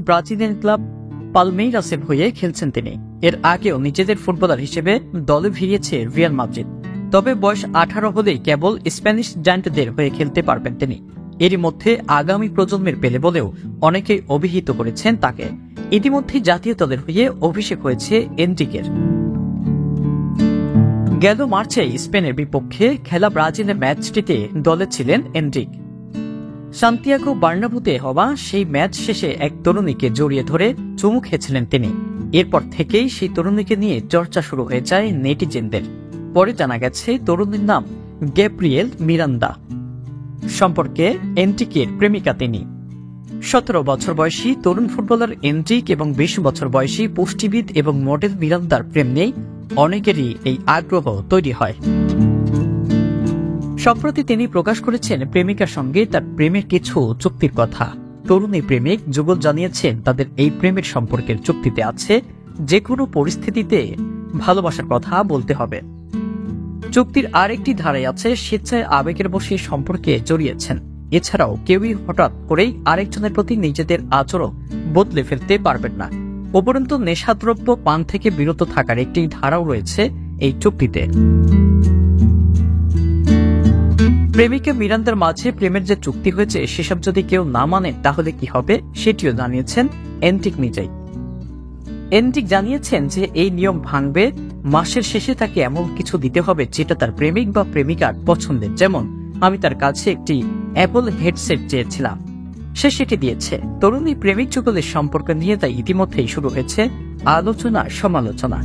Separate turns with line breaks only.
Brazilian club পালমেইরাসের হয়ে খেলছেন তিনি। এর আগেও নিজেদের ফুটবলার হিসেবে দলে ভিড়িয়েছে রিয়াল মাদ্রিদ। তবে বয়স 18 হলেই কেবল স্প্যানিশ জায়ান্টদের হয়ে খেলতে পারবেন তিনি। এরই মধ্যে আগামী প্রজন্মের পেলে বলেও অনেকেই অভিহিত করেছেন তাকে। ইতিমধ্যে জাতীয় দলের হয়ে অভিষেক হয়েছে এনরিকের। গেল মার্চে স্পেনের বিপক্ষে খেলা ব্রাজিলের ম্যাচটিতে দলে ছিলেন এনরিক। সান্তিয়াগো বার্নাব্যুতে হওয়া সেই ম্যাচ শেষে এক তরুণীকে জড়িয়ে ধরে চুমু খেয়েছিলেন তিনি। এরপর থেকেই সেই তরুণীকে নিয়ে চর্চা শুরু হয়ে যায় নেটিজেনদের। পরে জানা গেছে তরুণীর নাম গ্যাব্রিয়েল মিরান্দা। সম্পর্কে এনরিকের প্রেমিকা তিনি। 17 বছর বয়সী তরুণ ফুটবলার এনরিক এবং 20 বছর বয়সী পুষ্টিবিদ এবং মডেল মিরান্দার প্রেম নিয়ে অনেকেরই এই আগ্রহ তৈরি হয়। সম্প্রতি তিনি প্রকাশ করেছেন প্রেমিকার সঙ্গে তার প্রেমের কিছু চুক্তির কথা। তরুণী প্রেমিক যুগল জানিয়েছেন তাদের এই প্রেমের সম্পর্কের চুক্তিতে আছে যে কোনো পরিস্থিতিতে ভালোবাসার কথা বলতে হবে। চুক্তির আরেকটি ধারায় আছে স্বেচ্ছায় আবেগের বশে সম্পর্কে জড়িয়েছেন। এছাড়াও কেউই হঠাৎ করেই আরেকজনের প্রতি নিজেদের আচরণ বদলে ফেলতে পারবেন না। উপরন্তু নেশাদ্রব্য পান থেকে বিরত থাকার একটি ধারাও রয়েছে এই চুক্তিতে। প্রেমিকা মিরান্দার মাঝে প্রেমের যে চুক্তি হয়েছে সেসব যদি কেউ না মানে তাহলে কি হবে সেটিও জানিয়েছেন এনরিক নিজেই। এনরিক জানিয়েছেন যে এই নিয়ম ভাঙবে মাসের শেষে তাকে এমন কিছু দিতে হবে যেটা তার প্রেমিক বা প্রেমিকার পছন্দের। যেমন আমি তার কাছে একটি অ্যাপল হেডসেট চেয়েছিলাম, সে সেটি দিয়েছে। তরুণী প্রেমিক যুগলের সম্পর্ক নিয়ে তাই ইতিমধ্যেই শুরু হয়েছে আলোচনা সমালোচনা।